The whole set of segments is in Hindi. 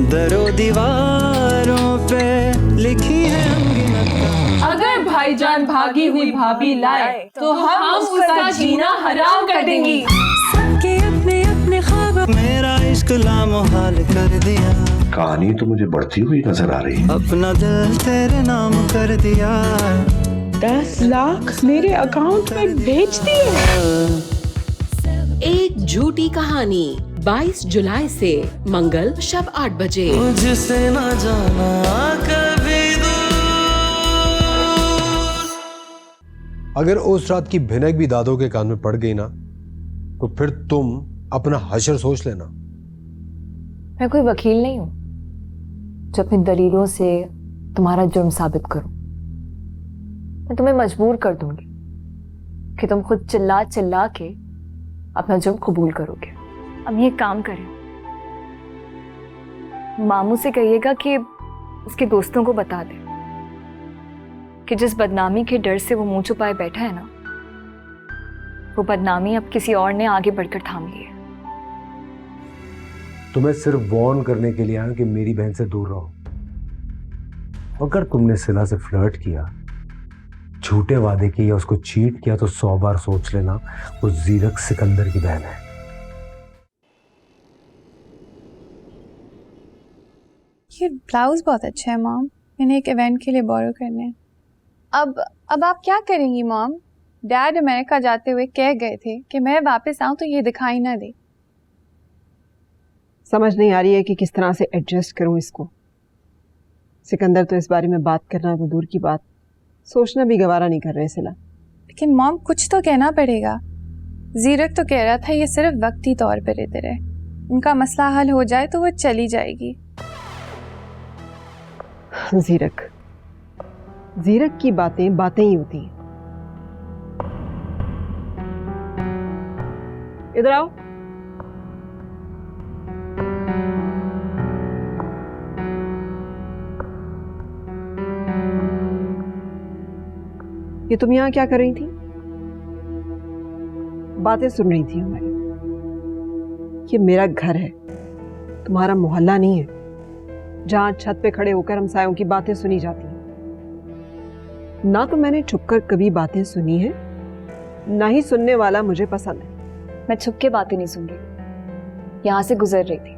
दरो दीवारों पे लिखी है अनगिनत। अगर भाईजान भागी हुई भाभी लाए तो हम उसका जीना हराम कर देंगी। सबके अपने अपने ख्वाब, मेरा इश्क लामोहाल कर दिया। कहानी तो मुझे बढ़ती हुई नजर आ रही है। अपना दिल तेरे नाम कर दिया। 10 लाख मेरे अकाउंट में भेज दिए। एक झूठी कहानी 22 जुलाई से मंगल शब 8 बजे। मुझसे न जाना कभी दूर। अगर उस रात की भिनक भी दादों के कान में पड़ गई ना, तो फिर तुम अपना हशर सोच लेना। मैं कोई वकील नहीं हूं जो अपनी दलीलों से तुम्हारा जुर्म साबित करूं। मैं तुम्हें मजबूर कर दूंगी कि तुम खुद चिल्ला चिल्ला के अपना जुर्म कबूल करोगे। अब ये काम करें, मामू से कहिएगा कि उसके दोस्तों को बता दे कि जिस बदनामी के डर से वो मुंह छुपाए बैठा है ना, वो बदनामी अब किसी और ने आगे बढ़कर थाम ली है। तुम्हें सिर्फ वार्न करने के लिए आया कि मेरी बहन से दूर रहो। अगर तुमने सिला से फ्लर्ट किया, झूठे वादे किए या उसको चीट किया, तो 100 बार सोच लेना वो जीरक सिकंदर की बहन है। ये ब्लाउज बहुत अच्छा है मॉम, मैंने एक इवेंट के लिए बोरो करने हैं। अब आप क्या करेंगी मॉम? डैड अमेरिका जाते हुए कह गए थे कि मैं वापस आऊं तो ये दिखाई ना दे। समझ नहीं आ रही है कि किस तरह से एडजस्ट करूं इसको। सिकंदर तो इस बारे में बात करना तो दूर की बात, सोचना भी गवारा नहीं कर रहे सिला। लेकिन मॉम कुछ तो कहना पड़ेगा। जीरक तो कह रहा था ये सिर्फ वक्ती तौर पर रहते रहे, उनका मसला हल हो जाए तो वो चली जाएगी। जीरक की बातें बातें ही होती हैं। इधर आओ। ये तुम यहां क्या कर रही थी? बातें सुन रही थी हमारी। ये मेरा घर है, तुम्हारा मोहल्ला नहीं है जहां छत पे खड़े होकर हमसायों की बातें सुनी जाती हैं। ना तो मैंने छुपकर कभी बातें सुनी है, ना ही सुनने वाला मुझे पसंद है। मैं छुप के बातें नहीं सुन रही, यहां से गुजर रही थी।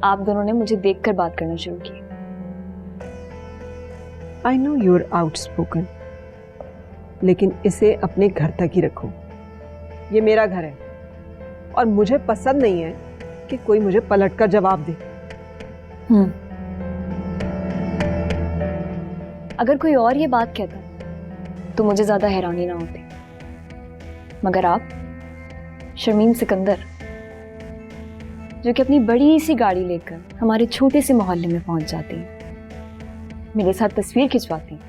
आप दोनों ने मुझे देखकर बात करना शुरू की। I know you are outspoken, लेकिन इसे अपने घर तक ही रखो। ये मेरा घर है और मुझे पसंद नहीं है कि कोई मुझे पलट कर जवाब दे। अगर कोई और ये बात कहता तो मुझे ज्यादा हैरानी ना होती, मगर आप शर्मीन सिकंदर, जो कि अपनी बड़ी सी गाड़ी लेकर हमारे छोटे से मोहल्ले में पहुंच जाती हैं, मेरे साथ तस्वीर खिंचवाती हैं,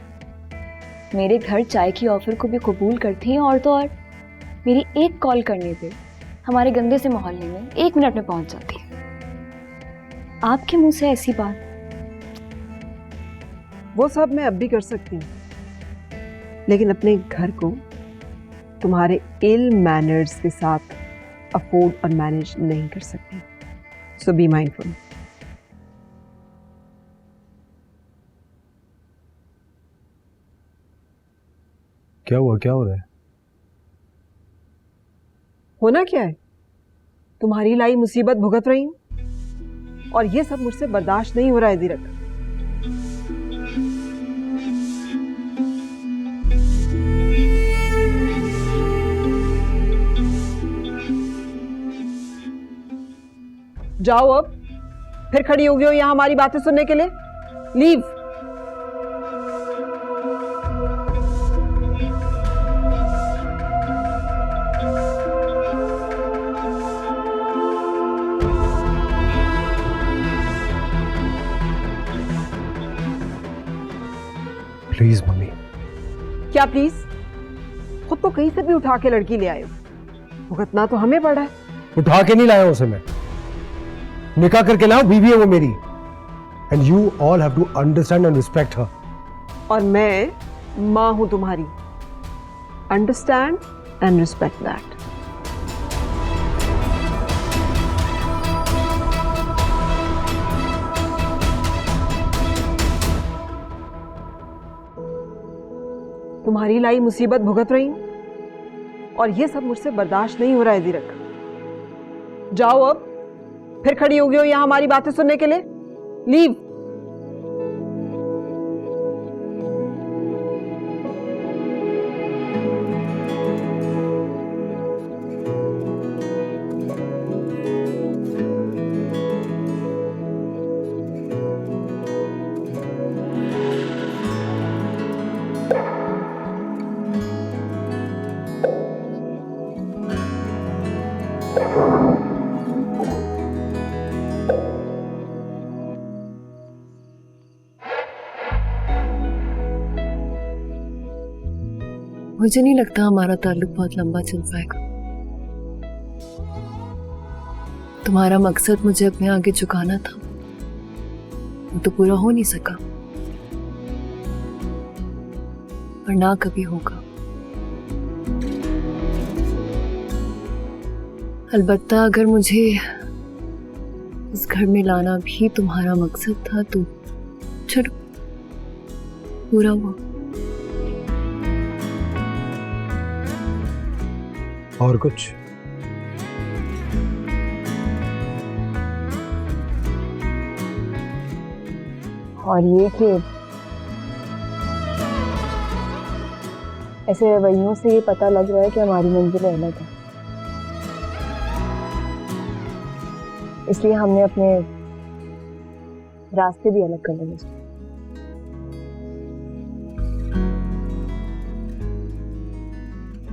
मेरे घर चाय की ऑफर को भी कबूल करती हैं, और तो और मेरी एक कॉल करने पे हमारे गंदे से मोहल्ले में 1 मिनट में पहुंच जाती है। आपके मुंह से ऐसी बात? वो सब मैं अब भी कर सकती हूँ, लेकिन अपने घर को तुम्हारे इल मैनर्स के साथ अफोर्ड और मैनेज नहीं कर सकती। सो बी माइंडफुल। क्या हुआ? क्या हो रहा है? होना क्या है? तुम्हारी लाई मुसीबत भुगत रही हूं और ये सब मुझसे बर्दाश्त नहीं हो रहा है जीरक। जाओ अब, फिर खड़ी हो गई हो यहां हमारी बातें सुनने के लिए। लीव। Please mummy. क्या प्लीज? खुद तो कहीं से भी उठा के लड़की ले आए हो, भुगतना तो हमें पड़ा है। उठा के नहीं लाया उसे मैं, निकाह करके लाओ, बीवी है वो मेरी। And you all have to understand and respect her. और मैं मां हूं तुम्हारी। Understand and respect that. तुम्हारी लाई मुसीबत भुगत रही हूं और ये सब मुझसे बर्दाश्त नहीं हो रहा है दीरक। जाओ अब, फिर खड़ी हो गई हो यहां हमारी बातें सुनने के लिए। लीव। मुझे नहीं लगता हमारा ताल्लुक बहुत लंबा चल पाएगा। तुम्हारा मकसद मुझे अपने आगे झुकाना था, वो तो पूरा हो नहीं सका और ना कभी होगा। अलबत्ता अगर मुझे इस घर में लाना भी तुम्हारा मकसद था तो चलो, पूरा हुआ। और कुछ? और ये कि ऐसे रवैयों से ये पता लग रहा है कि हमारी मंजिल अलग है, इसलिए हमने अपने रास्ते भी अलग कर लिए।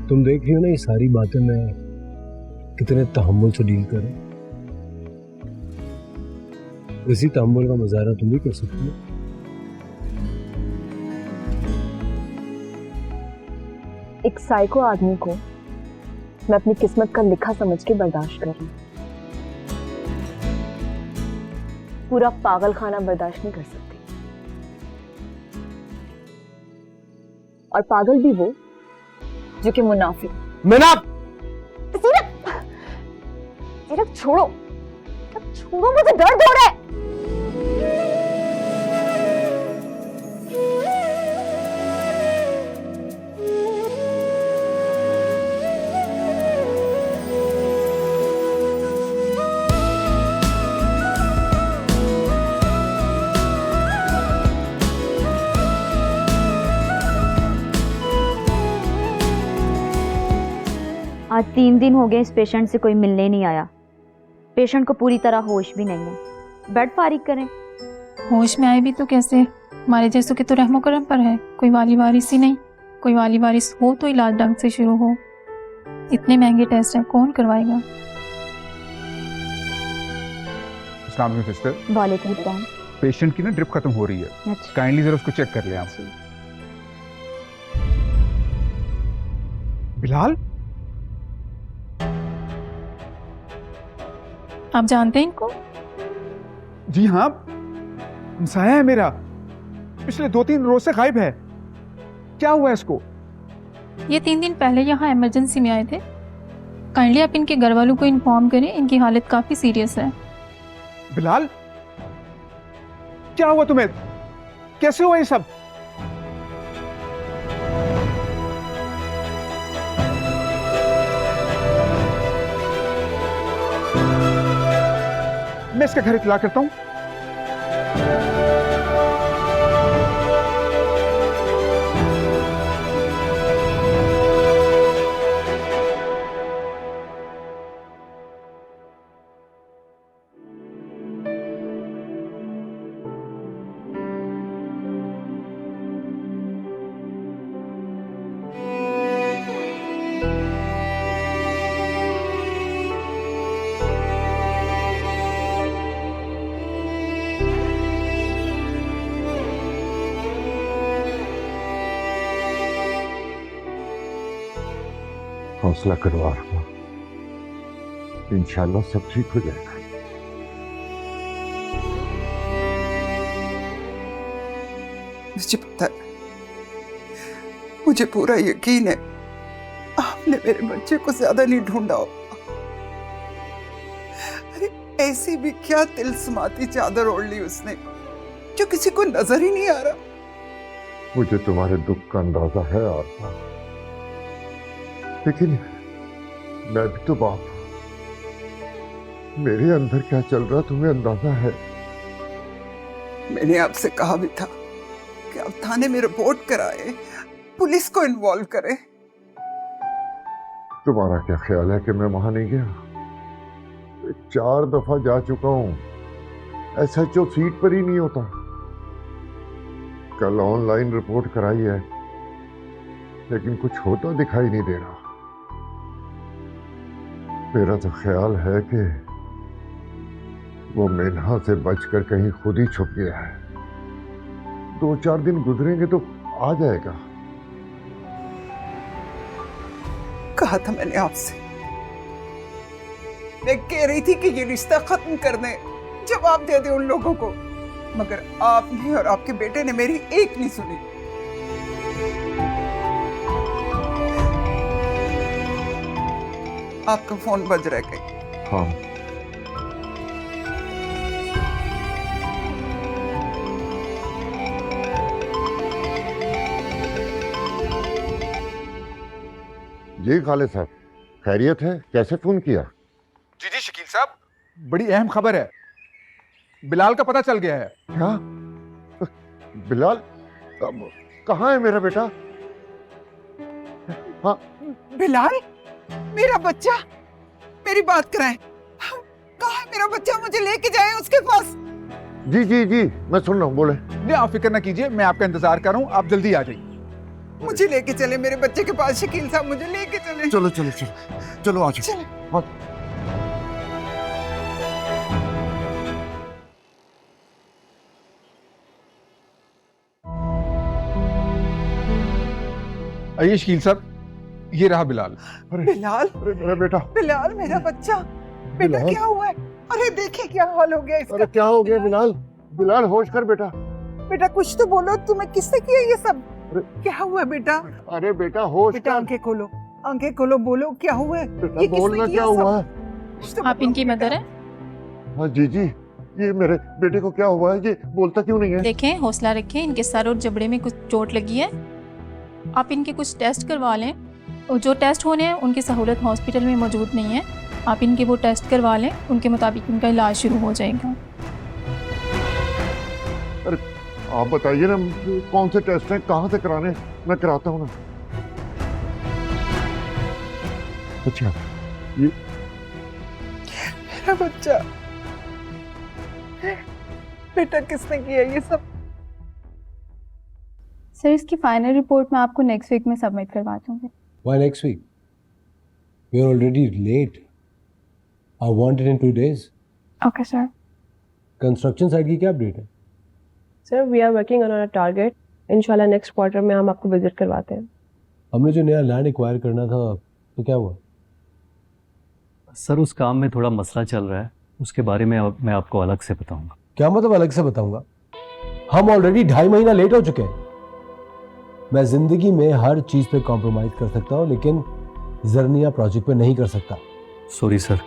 तुम देख रही हो ना ये सारी बातें मैं कितने तहम्मुल से डील कर रहा हूं। इसी तहम्मुल का मुजाहरा तुम भी कर सकती हो। एक साइको आदमी को मैं अपनी किस्मत का लिखा समझ के बर्दाश्त कर रही हूं, पूरा पागल खाना बर्दाश्त नहीं कर सकती। और पागल भी वो जो कि मुनाफिक। सीरत छोड़ो, छोड़ो, मुझे दर्द हो रहा है। आज 3 दिन हो गए इस पेशेंट से कोई मिलने नहीं आया। पेशेंट को पूरी तरह होश भी नहीं है। बेड फारिग करें। होश में आए भी तो कैसे, हमारे जैसों के तो रहमो करम पर है, कोई वाली वारिस ही नहीं। कोई वाली वारिस हो तो इलाज ढंग से शुरू हो। इतने महंगे टेस्ट हैं, कौन करवाएगा? अस्सलाम वालेकुम सिस्टर। वालेकुम सलाम। पेशेंट की ना ड्रिप खत्म हो रही है, अच्छा। काइंडली जरा उसको चेक कर ले आप। बिलाल, आप जानते हैं इनको? जी हाँ, हमसाया है मेरा, पिछले 2-3 रोज से गायब है। क्या हुआ इसको? ये 3 दिन पहले यहाँ इमरजेंसी में आए थे। काइंडली आप इनके घर वालों को इन्फॉर्म करें, इनकी हालत काफी सीरियस है। बिलाल, क्या हुआ तुम्हें? कैसे हुआ ये सब? मैं इसका घर इत्तला करता हूं। हौसला करो आरमा, इंशाल्लाह सब ठीक हो जाएगा। मुझे पता है, मुझे पूरा यकीन है आपने मेरे बच्चे को ज्यादा नहीं ढूंढा हो। अरे ऐसी भी क्या तिलस्माती चादर ओढ़ ली उसने जो किसी को नजर ही नहीं आ रहा। मुझे तुम्हारे दुख का अंदाजा है आत्मा, लेकिन मैं भी तो बाप हूं। मेरे अंदर क्या चल रहा तुम्हें अंदाजा है? मैंने आपसे कहा भी था कि आप थाने में रिपोर्ट कराए, पुलिस को इन्वॉल्व करें। तुम्हारा क्या ख्याल है कि मैं वहां नहीं गया? 4 दफा जा चुका हूं, SHO सीट पर ही नहीं होता। कल ऑनलाइन रिपोर्ट कराई है, लेकिन कुछ होता दिखाई नहीं दे रहा। मेरा तो ख्याल है कि वो मेनहा से बचकर कहीं खुद ही छुप गया है। 2-4 दिन गुजरेंगे तो आ जाएगा। कहा था मैंने आपसे, मैं कह रही थी कि ये रिश्ता खत्म कर दें, जवाब दे दे उन लोगों को, मगर आपने और आपके बेटे ने मेरी एक नहीं सुनी। आपका फोन बज रहा है। हाँ, जी खालिद साहब, खैरियत है? कैसे फोन किया? जी जी शकील साहब, बड़ी अहम खबर है। बिलाल का पता चल गया है। क्या? बिलाल? कहाँ है मेरा बेटा? हाँ, बिलाल, मेरा बच्चा, मेरी बात कराएं। कहाँ है मेरा बच्चा? मुझे लेके जाएं उसके पास। जी जी जी, मैं सुन रहा हूँ, बोले। नहीं, आप फिक्र ना कीजिए, मैं आपका इंतजार कर रहा हूँ, आप जल्दी आ जाइए। मुझे लेके चले मेरे बच्चे के पास, शकील साहब मुझे लेके चले। चलो चलो चलो चलो, आ जाओ। हाँ। आइए शकील साहब, ये रहा बिलाल। बिलाल, अरे मेरा बेटा, बिलाल मेरा बच्चा, बेटा क्या हुआ है? अरे देखिए क्या हाल हो गया इसका। अरे क्या हो गया बिलाल? बिलाल होश कर बेटा। बेटा कुछ तो बोलो, तुम्हें किसने किया ये सब? क्या हुआ बेटा? अरे बेटा होश बेटा कर। आंखें खोलो, आंखें खोलो, बोलो क्या हुआ है? बेटा बोलना क्या हुआ है? आप इनकी मदर हैं? हाँ जी जी, ये मेरे बेटे को क्या हुआ है? ये बोलता क्यों नहीं है? देखें, हौसला रखें, इनके सर और जबड़े में कुछ चोट लगी है। आप इनके कुछ टेस्ट करवा लें, और जो टेस्ट होने हैं उनकी सहूलत हॉस्पिटल में मौजूद नहीं है। आप इनके वो टेस्ट करवा लें, उनके मुताबिक इनका इलाज शुरू हो जाएगा। अरे आप बताइए ना, कौन से टेस्ट हैं, कहाँ से कराने? मैं कराता हूँ ना। अच्छा, ये मेरा बच्चा, बेटा किसने किया ये सब? सर, इसकी फाइनल रिपोर्ट मैं आपको नेक्स्ट वीक में सबमिट करवा दूँगी। Why next week? We are already late. I want it in 2 days. Okay sir. Construction site की क्या अपडेट है? Sir we are working on our target. इंशाल्लाह नेक्स्ट क्वार्टर में हम आपको विजिट करवाते हैं। हमने जो नया लैंड एक्वायर करना था, तो क्या हुआ? सर उस काम में थोड़ा मसला चल रहा है, उसके बारे में मैं आपको अलग से बताऊंगा। क्या मतलब अलग से बताऊंगा? हम ऑलरेडी 2.5 महीना लेट हो चुके हैं। मैं जिंदगी में हर चीज पे कॉम्प्रोमाइज कर सकता हूं, लेकिन जर्निया प्रोजेक्ट पे नहीं कर सकता। Sorry sir.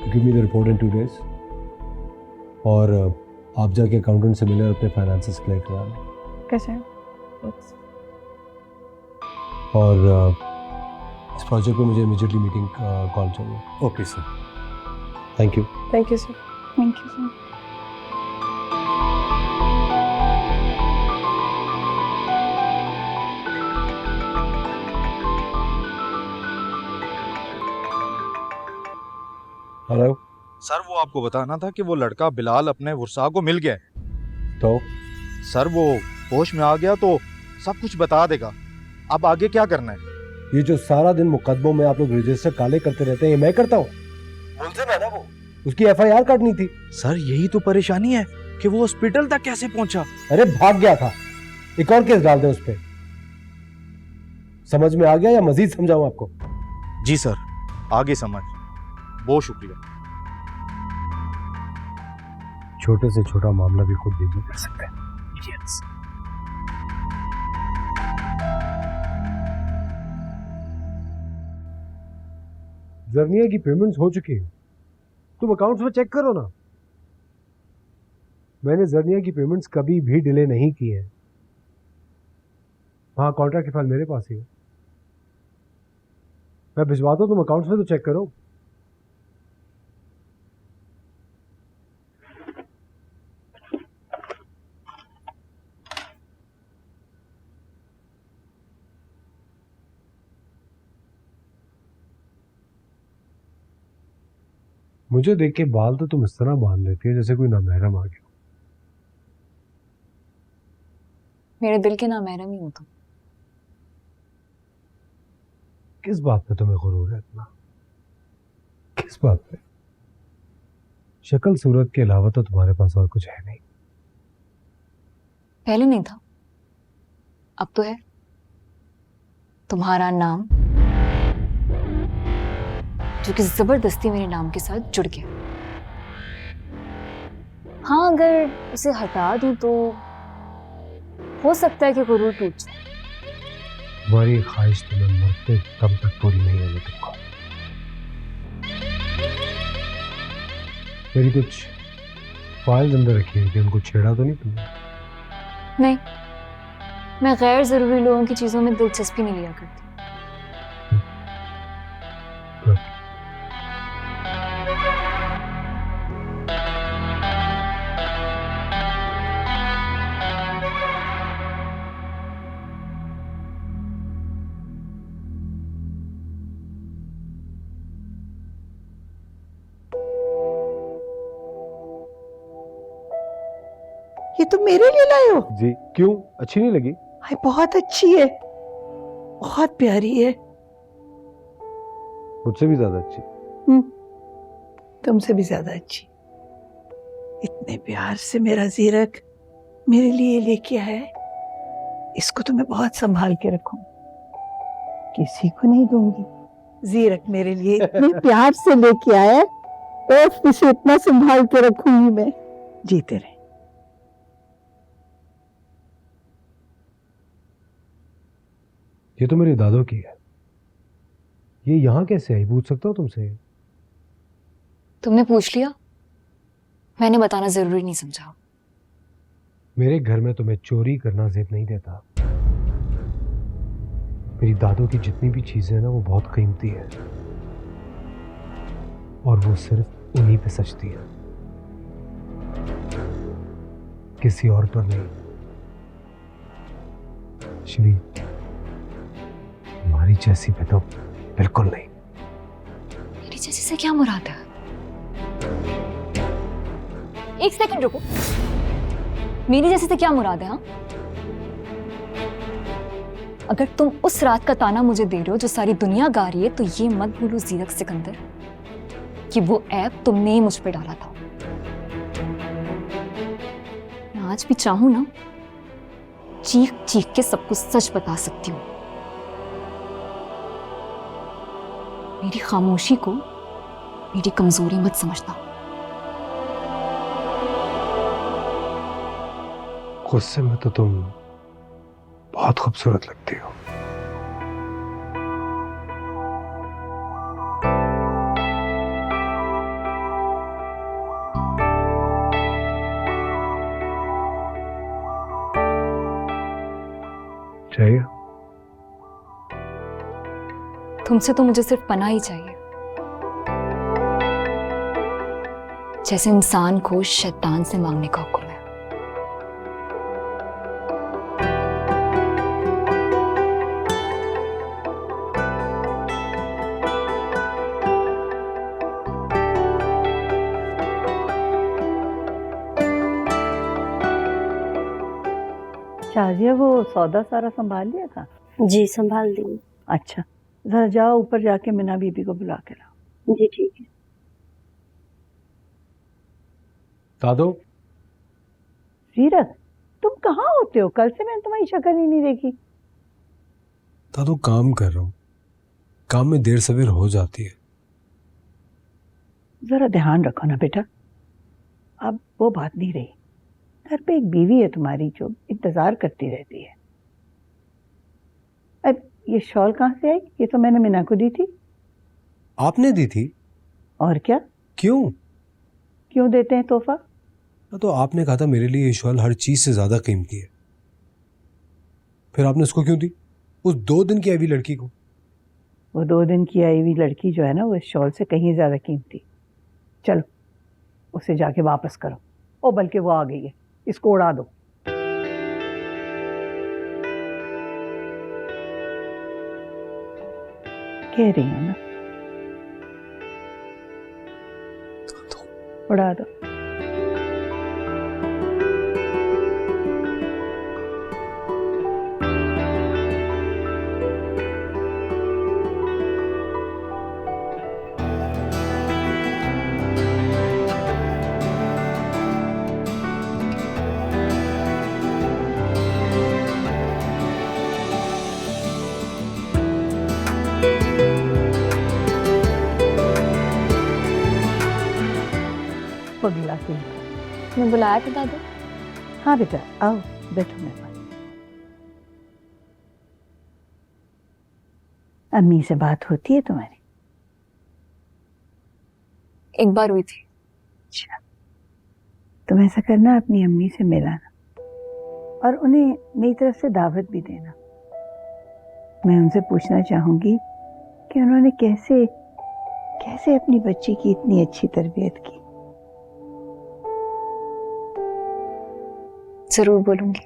Give me the report in 2 days, और आप जाके अकाउंटेंट से मिले और अपने फाइनेंसेस क्लियर करा लें। Okay sir. और इस प्रोजेक्ट पे मुझे इमीडिएटली मीटिंग कॉल चाहिए। Okay sir. Thank you. Thank you sir. Thank you sir. Hello sir, वो आपको बताना था कि वो लड़का बिलाल अपने वर्षा को मिल गया। तो सर वो होश में आ गया तो सब कुछ बता देगा। अब आगे क्या करना है? ये जो सारा दिन मुकदमों में आप लोग रजिस्टर काले करते रहते हैं, ये मैं करता हूँ? मुलजिम है ना वो। उसकी FIR काटनी थी। सर यही तो परेशानी है कि वो हॉस्पिटल तक कैसे पहुंचा। अरे भाग गया था। एक और केस डाल दें उस पे। समझ में आ गया या मजीद समझाऊं आपको? जी सर, आगे समझ। बहुत शुक्रिया। छोटे से छोटा मामला भी खुद डील कर सकते हैं। जर्निया की पेमेंट्स हो चुकी है, तुम अकाउंट्स में चेक करो ना। मैंने जरनिया की पेमेंट्स कभी भी डिले नहीं की है। हाँ, कॉन्ट्रैक्ट की फाइल मेरे पास ही है, मैं भिजवाता हूँ, तुम अकाउंट्स में तो चेक करो। मुझे देख के बाल तो तुम इस तरह बांध लेती है जैसे कोई नामहरम आ गया। मेरे दिल के नामहरम ही हो तुम। किस बात पे तुम्हें गुरूर है इतना? किस बात पे? शक्ल सूरत के अलावा तो तुम्हारे पास और कुछ है नहीं। पहले नहीं था, अब तो है। तुम्हारा नाम, जो कि जबरदस्ती मेरे नाम के साथ जुड़ गया। हाँ, अगर उसे हटा दूं तो हो सकता है कि गुरूर टूट जाए। तुम्हारी ख्वाहिश तुम्हें मरते दम तक पूरी नहीं होने दूंगा। मेरी कुछ फाइल्स अंदर रखी है कि उनको छेड़ा तो नहीं तुमने? नहीं, मैं गैर जरूरी लोगों की चीजों में दिलचस्पी नहीं लिया करती। ये तुम मेरे लिए लाए हो? जी, क्यों? अच्छी नहीं लगी? हाय, बहुत अच्छी है, बहुत प्यारी है। मुझसे भी ज्यादा अच्छी। तुमसे भी ज्यादा अच्छी। इतने प्यार से मेरा जीरक मेरे लिए लेके आया है, इसको तो मैं बहुत संभाल के रखूं, किसी को नहीं दूंगी। जीरक मेरे लिए इतने प्यार से लेके आया है, तो इसे इतना संभाल के रखूंगी मैं। जीते रहे। ये तो मेरे दादों की है। ये यहाँ कैसे आई, पूछ सकता हूँ तुमसे? तुमने पूछ लिया, मैंने बताना जरूरी नहीं समझा। मेरे घर में तुम्हें चोरी करना ज़ेब नहीं देता। मेरी दादों की जितनी भी चीजें हैं ना, वो बहुत कीमती है, और वो सिर्फ उन्हीं पे सचती है, किसी और पर नहीं। श्री, हमारी जैसी पे तो बिल्कुल नहीं। मेरी जैसी से क्या मुराद है? एक सेकंड रुको, मेरी जैसे से क्या मुराद है? हाँ, अगर तुम उस रात का ताना मुझे दे रहे हो जो सारी दुनिया गा रही है, तो ये मत भूलो जीरक सिकंदर कि वो ऐप तुमने ही मुझ पे डाला था। मैं आज भी चाहूं ना, चीख चीख के सबको सच बता सकती हूँ। मेरी खामोशी को मेरी कमजोरी मत समझना। गुस्से में तो तुम बहुत खूबसूरत लगती हो। चाहिए? तुमसे तो मुझे सिर्फ पनाह ही चाहिए, जैसे इंसान को शैतान से मांगने का हुक्म है। शाजिया, वो सौदा सारा संभाल लिया था? जी, संभाल दी। अच्छा, जरा जाओ ऊपर जाके मीना बीबी को बुला के लाओ। जी ठीक है। दादो। सीरत, तुम कहाँ होते हो? कल से मैंने तुम्हारी शक्ल ही नहीं देखी। दादो, काम कर रहा हूँ, काम में देर सवेर हो जाती है। जरा ध्यान रखो ना बेटा, अब वो बात नहीं रही। घर पे एक बीवी है तुम्हारी जो इंतजार करती रहती है। अब ये शॉल कहाँ से आई? ये तो मैंने मीना को दी थी। आपने दी थी? और क्या? क्यों? क्यों देते हैं तोहफा? तो आपने कहा था मेरे लिए ये शॉल हर चीज से ज्यादा कीमती है, फिर आपने उसको क्यों दी, उस 2 दिन की आई हुई लड़की को? वो 2 दिन की आई हुई लड़की जो है ना, वो इस शॉल से कहीं ज्यादा कीमती। चलो उसे जाके वापस करो। ओ बल्कि वो आ गई है, इसको उड़ा दो। कह रही हूँ ना, उड़ा दो। वो गिलास मैं बुलाया था दादी? हाँ बेटा, आओ बैठो मेरे पास। अम्मी से बात होती है तुम्हारी? एक बार हुई थी। अच्छा, तुम ऐसा करना, अपनी अम्मी से मिलाना और उन्हें मेरी तरफ से दावत भी देना। मैं उनसे पूछना चाहूंगी कि उन्होंने कैसे कैसे अपनी बच्ची की इतनी अच्छी तरबियत की। जरूर बोलूंगी।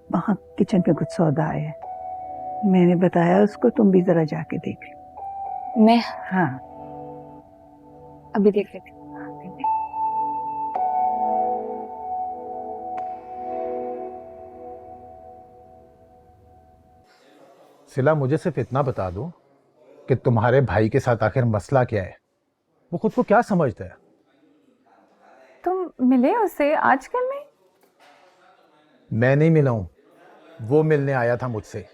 वहाँ किचन पे कुछ सौदा आया है, मैंने बताया उसको, तुम भी जरा जाके देख लो। मैं? हाँ अभी देख लेती हूँ। सिला, मुझे सिर्फ इतना बता दो कि तुम्हारे भाई के साथ आखिर मसला क्या है? वो खुद को क्या समझता है? तुम मिले उससे आजकल में? मैं नहीं मिला हूं, वो मिलने आया था मुझसे,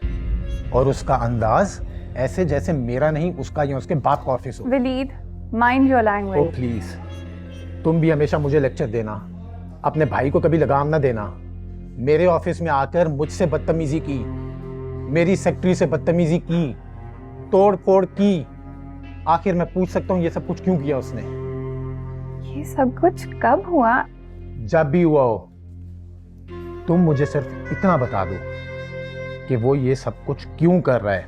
और उसका अंदाज ऐसे जैसे मेरा नहीं, उसका या उसके बाप का ऑफिस हो। Waleed, mind your language. Oh please, तुम भी हमेशा मुझे लेक्चर देना, अपने भाई को कभी लगाम ना देना। मेरे ऑफिस में आकर मुझसे बदतमीजी की, मेरी सेक्रेटरी से बदतमीजी की, तोड़ फोड़ की। आखिर मैं पूछ सकता हूँ ये सब कुछ क्यों किया उसने? ये सब कुछ कब हुआ? जब भी हुआ हो, तुम मुझे सिर्फ इतना बता दो कि वो ये सब कुछ क्यों कर रहा है।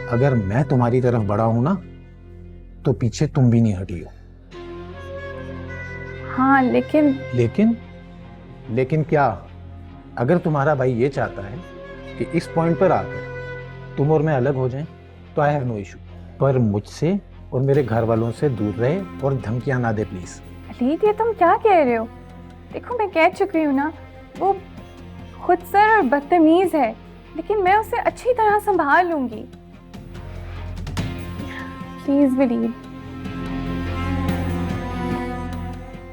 अगर मैं तुम्हारी तरफ बढ़ा हूं ना, तो पीछे तुम भी नहीं हटी हो। हाँ लेकिन क्या? अगर तुम्हारा भाई ये चाहता है कि इस पॉइंट पर आकर तुम और मैं अलग हो जाएं, तो आई हैव नो इशू, पर मुझसे और मेरे घर वालों से दूर रहे और धमकियां ना दे प्लीज। वलीद, ये तुम क्या कह रहे हो? देखो मैं कह चुकी हूँ ना, वो खुदसर और बदतमीज है, लेकिन मैं उसे अच्छी तरह संभाल लूंगी। प्लीज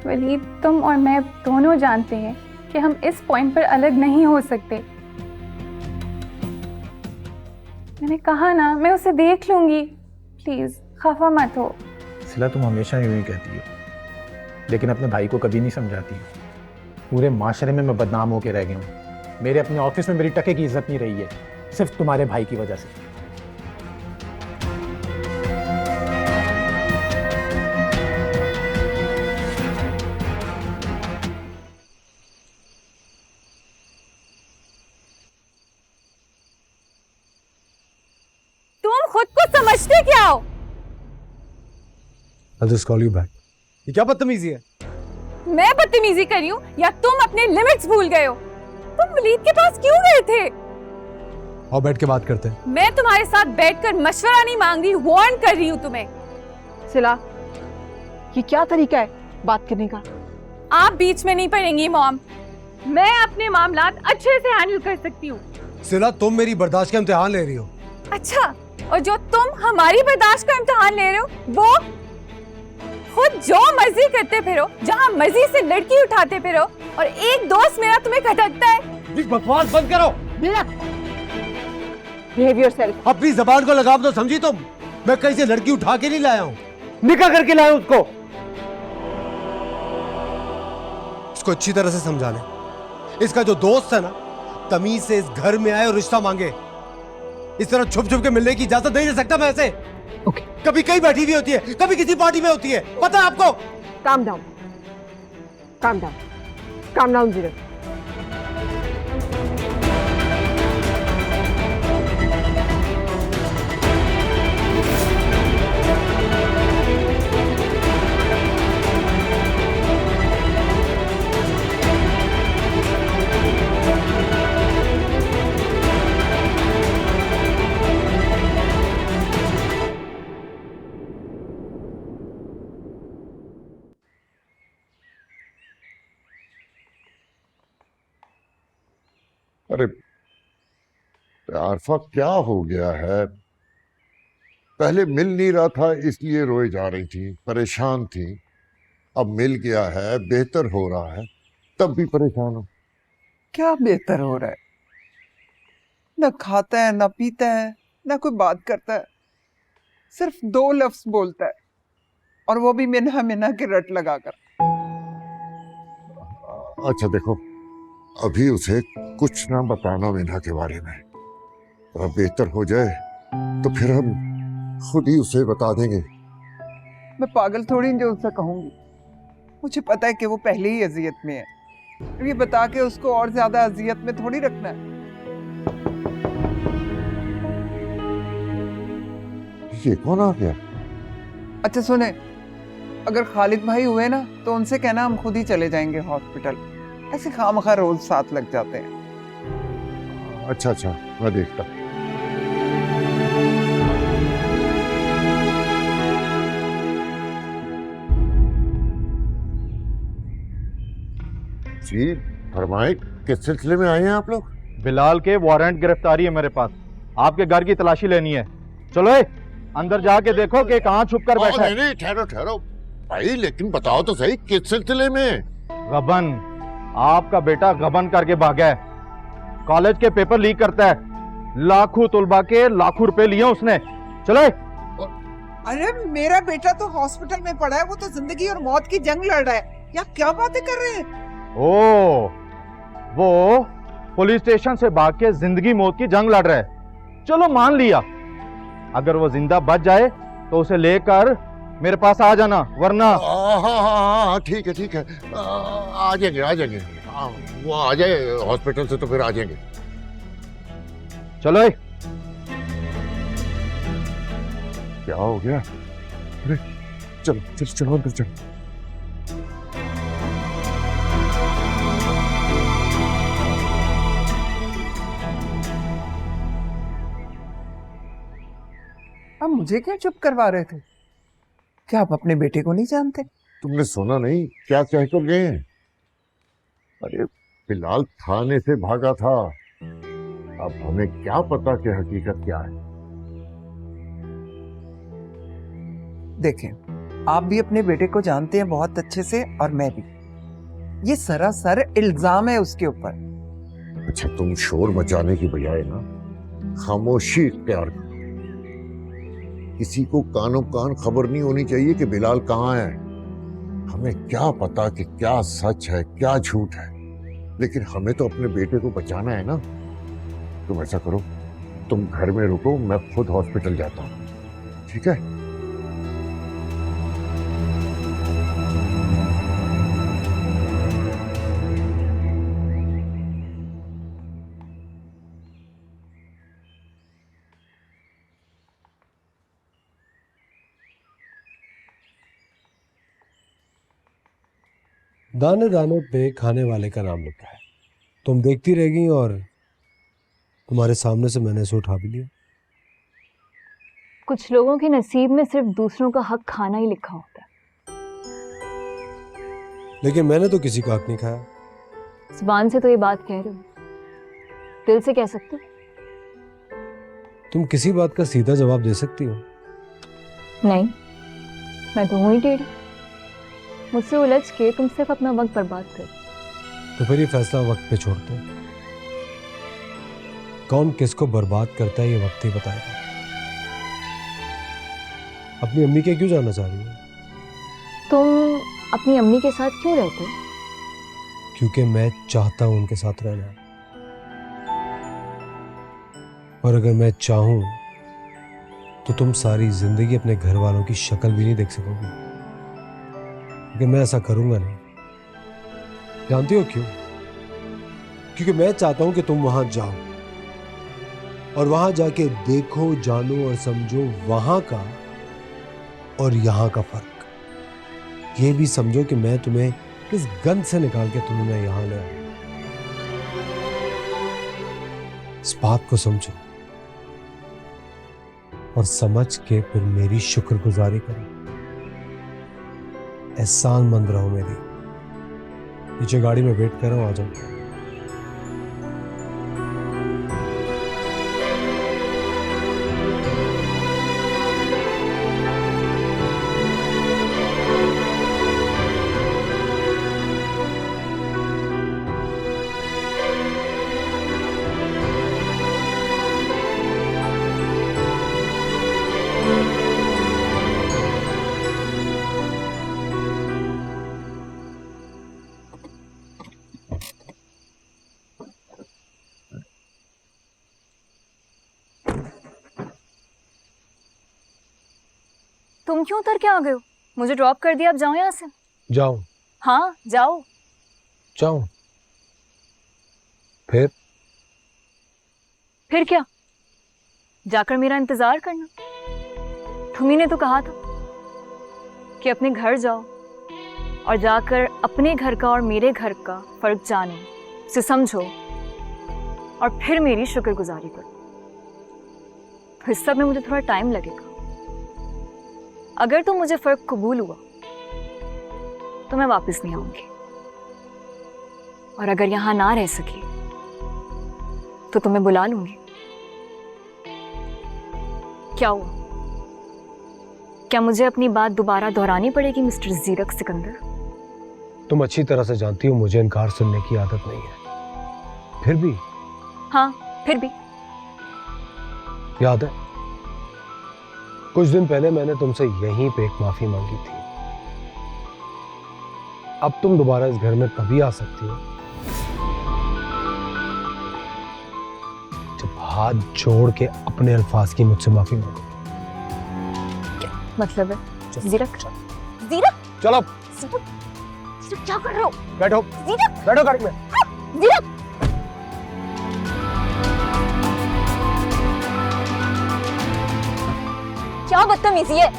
वलीद, तुम और मैं दोनों जानते हैं कि हम इस पॉइंट पर अलग नहीं हो सकते। मैंने कहा ना, मैं उसे देख लूंगी। प्लीज खफा मत हो। सिला, तुम हमेशा यूं ही कहती हो, लेकिन अपने भाई को कभी नहीं समझाती हो। पूरे माशरे में मैं बदनाम होकर रह गया हूँ। मेरे अपने ऑफिस में मेरी टके की इज्जत नहीं रही है, सिर्फ तुम्हारे भाई की वजह से। तुम खुद को समझते क्या हो? I'll just call you back. ये क्या बदतमीजी है? मैं बदतमीजी कर रही हूँ या तुम अपने लिमिट्स भूल गए हो? तुम वलीद के पास क्यों गए थे? और बैठ के बात करते हैं। मैं तुम्हारे साथ बैठकर मशवरा नहीं मांग रही, वार्न कर रही हूँ तुम्हें। सिला, ये क्या तरीका है बात करने का? आप बीच में नहीं पड़ेंगी मॉम, मैं अपने मामलात अच्छे से हैंडल कर सकती हूँ। सिला, तुम मेरी बर्दाश्त का इम्तिहान ले रही हो। अच्छा, और जो तुम हमारी बर्दाश्त का इम्तिहान ले रहे हो, वो खुद जो मर्जी करते फिरो, जहाँ मर्जी से लड़की उठाते फिरो, और एक दोस्त मेरा तुम्हें खटकता है। बकवास बंद करो। Behave yourself. अपनी जबान को लगाम दो, समझी तुम? मैं कहीं से लड़की उठा के नहीं लाया हूँ, निकाह करके लाया हूँ उसको। इसको अच्छी तरह से समझा ले। इसका जो दोस्त है ना, तमीज से इस घर में आए और रिश्ता मांगे, इस तरह छुप छुप के मिलने की इजाजत नहीं दे सकता मैं ऐसे। ओके। कभी कहीं बैठी हुई होती है, कभी किसी पार्टी में होती है, पता है आपको? Calm down, calm down, calm down zero. अरे आरफा, क्या हो गया है? पहले मिल नहीं रहा था इसलिए रोए जा रही थी, परेशान थी। अब मिल गया है, बेहतर हो रहा है, तब भी परेशान हो। क्या बेहतर हो रहा है? न खाता है, न पीता है, न कोई बात करता है, सिर्फ 2 लफ्ज बोलता है, और वो भी मिन्हा मिन्हा के रट लगाकर। अच्छा देखो, अभी उसे कुछ ना बताना मिन्हा के बारे में। अब बेहतर हो जाए तो फिर हम खुद ही उसे बता देंगे। मैं पागल थोड़ी जो उससे कहूंगी। मुझे पता है कि वो पहले ही अजियत में है। ये बता के उसको और ज्यादा अजियत में थोड़ी रखना है। ये कौन आ गया? अच्छा सुने, अगर खालिद भाई हुए ना तो उनसे कहना हम खुद ही चले जाएंगे हॉस्पिटल। ऐसे खामखा रोज साथ लग जाते हैं। अच्छा अच्छा, मैं देखता। जी फरमाए, किस सिलसिले में आए हैं आप लोग? बिलाल के वारंट गिरफ्तारी है मेरे पास, आपके घर की तलाशी लेनी है। चलो अंदर जाके देखो कि कहाँ छुप कर बैठा है। नहीं, ठहरो ठहरो भाई, लेकिन बताओ तो सही, किस सिलसिले में? गबन, आपका बेटा गबन करके भागा है। कॉलेज के पेपर लीक करता है, लाखों तुलबा के लाखों रुपए लिए उसने। चलो। अरे मेरा बेटा तो हॉस्पिटल में पड़ा है, वो तो जिंदगी और मौत की जंग लड़ रहा है। या क्या बातें कर रहे हैं? ओ, वो पुलिस स्टेशन से भाग के जिंदगी मौत की जंग लड़ रहा है। चलो मान लिया, अगर वो जिंदा बच जाए तो उसे लेकर मेरे पास आ जाना, वरना। हाँ ठीक है ठीक है, आ जाएंगे आ जाएंगे। वो आ जाए हॉस्पिटल से तो फिर आ जाएंगे। चलो। क्या हो गया? अरे चलो चलो चलो अंदर चलो। अब मुझे क्या चुप करवा रहे थे? क्या आप अपने बेटे को नहीं जानते? तुमने सुना नहीं क्या कह कर गए हैं? अरे बिलाल थाने से भागा था। अब हमें क्या पता कि हकीकत क्या है। देखें, आप भी अपने बेटे को जानते हैं बहुत अच्छे से, और मैं भी। ये सरासर इल्जाम है उसके ऊपर। अच्छा, तुम शोर मचाने की बजाय ना खामोशी इख्तियार करो। किसी को कानो कान खबर नहीं होनी चाहिए कि बिलाल कहाँ है। हमें क्या पता कि क्या सच है क्या झूठ है, लेकिन हमें तो अपने बेटे को बचाना है ना। तुम ऐसा करो, तुम घर में रुको, मैं खुद हॉस्पिटल जाता हूँ, ठीक है? दाने दाने पे खाने वाले का नाम लिखा है। तुम देखती रहेगी और तुम्हारे सामने से मैंने इसे उठा भी लिया। कुछ लोगों के नसीब में सिर्फ दूसरों का हक खाना ही लिखा होता है। लेकिन मैंने तो किसी का हक नहीं खाया। जुबान से तो ये बात कह रहे हो, दिल से कह सकते हो? तुम किसी बात का सीधा जवाब दे सकती हो? नहीं, मैं तो हूं ही टेढ़ी। मुझसे उलझ के तुम सिर्फ अपना वक्त बर्बाद कर। तो फिर ये फैसला वक्त पे छोड़ते हैं। कौन किसको बर्बाद करता है ये वक्त ही बताएगा। अपनी अम्मी के क्यों जानना चाह रही हो? तुम अपनी अम्मी के साथ क्यों रहते हो? क्योंकि मैं चाहता हूं उनके साथ रहना। और अगर मैं चाहूं तो तुम सारी जिंदगी अपने घर वालों की शक्ल भी नहीं देख सकोगी। लेकिन मैं ऐसा करूंगा नहीं। जानती हो क्यों? क्योंकि मैं चाहता हूं कि तुम वहां जाओ और वहां जाके देखो, जानो और समझो वहां का और यहां का फर्क। ये भी समझो कि मैं तुम्हें किस गंद से निकाल के तुम्हें मैं यहां ले आया। इस बात को समझो और समझ के फिर मेरी शुक्रगुजारी करो। एहसानमंद रहो मेरी। पीछे गाड़ी में वेट कर रहा हूं, आ जाओ। तुम क्यों उतर के आ गए हो? मुझे ड्रॉप कर दिया, अब जाओ यहाँ से। जाओ? हाँ जाओ। जाओ? फिर क्या? जाकर मेरा इंतजार करना। तुम्ही ने तो कहा था कि अपने घर जाओ और जाकर अपने घर का और मेरे घर का फर्क जानो, उसे समझो और फिर मेरी शुक्रगुजारी करो। तो इस सब में मुझे थोड़ा टाइम लगेगा। अगर तो मुझे फर्क कबूल हुआ तो मैं वापस नहीं आऊंगी, और अगर यहां ना रह सकी तो तुम्हें बुला लूंगी। क्या हुआ? क्या मुझे अपनी बात दोबारा दोहरानी पड़ेगी मिस्टर ज़ीरक सिकंदर? तुम अच्छी तरह से जानती हो मुझे इनकार सुनने की आदत नहीं है। फिर भी? हाँ फिर भी। याद है कुछ दिन पहले मैंने तुमसे यहीं पे एक माफी मांगी थी। अब तुम दोबारा इस घर में तभी आ सकती हो जब हाथ जोड़ के अपने अल्फाज की मुझसे माफी मांगो। क्या मतलब है? ज़ीरक ज़ीरक चलो ज़ीरक क्या कर रहे हो? बैठो ज़ीरक बैठो गाड़ी में। ज़ीरक क्या बदतमीजी है?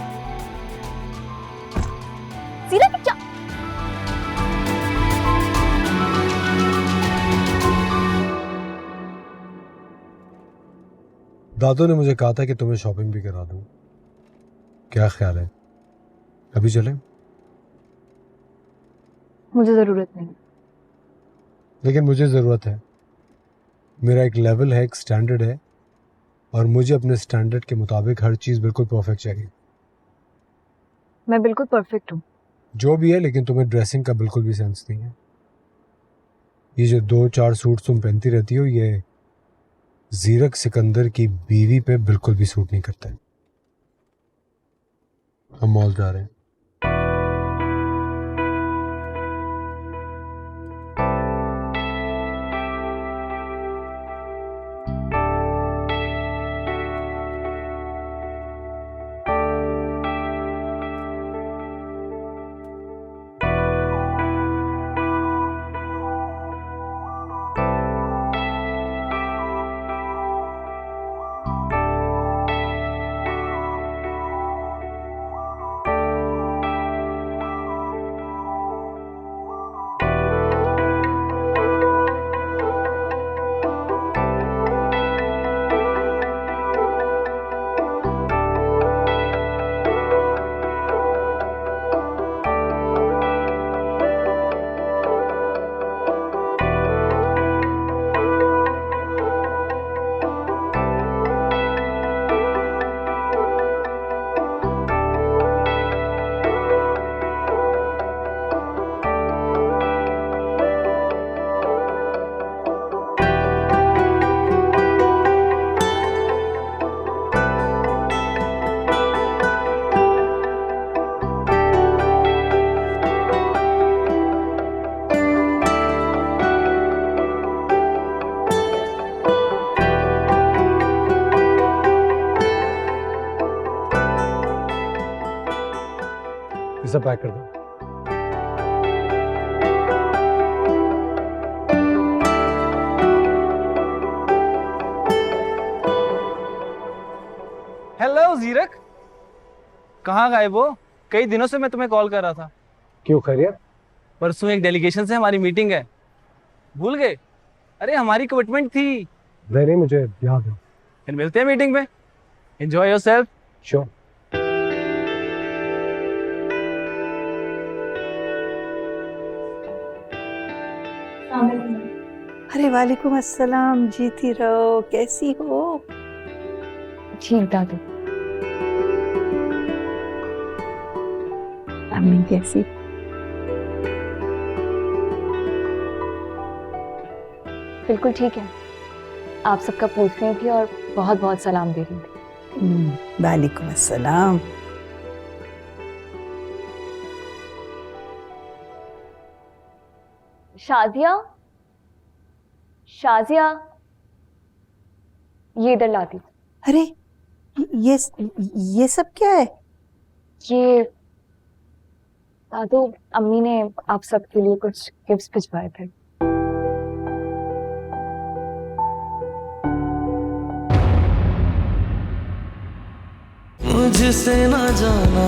ज़ीरक क्या? दादू ने मुझे कहा था कि तुम्हें शॉपिंग भी करा दूं। क्या ख्याल है, अभी चलें? मुझे जरूरत नहीं। लेकिन मुझे जरूरत है। मेरा एक लेवल है, एक स्टैंडर्ड है, और मुझे अपने स्टैंडर्ड के मुताबिक हर चीज बिल्कुल परफेक्ट चाहिए। मैं बिल्कुल परफेक्ट हूँ। जो भी है, लेकिन तुम्हें ड्रेसिंग का बिल्कुल भी सेंस नहीं है। ये जो 2-4 सूट तुम पहनती रहती हो, ये ज़ीरक सिकंदर की बीवी पे बिल्कुल भी सूट नहीं करता है। हम मॉल जा रहे हैं। से पैक कर दो। हेलो जीरक, कहाँ गायब हो? कई दिनों से मैं तुम्हें कॉल कर रहा था। क्यों खैरियत? परसों एक डेलीगेशन से हमारी मीटिंग है, भूल गए? अरे हमारी कमिटमेंट थी। नहीं, मुझे याद है। फिर मिलते हैं मीटिंग में। Enjoy yourself. श्योर। अरे वालेकुम अस्सलाम, जीती रहो, कैसी हो? ठीक दादी। अम्मी कैसी? बिल्कुल ठीक है। आप सबका पूछ रही थी और बहुत बहुत सलाम दे रही थी। वालेकुम अस्सलाम। शाजिया, शाजिया, ये इधर लाती। अरे ये सब क्या है? ये दादू, अम्मी ने आप सबके लिए कुछ गिफ्ट्स भिजवाए थे। मुझसे ना जाना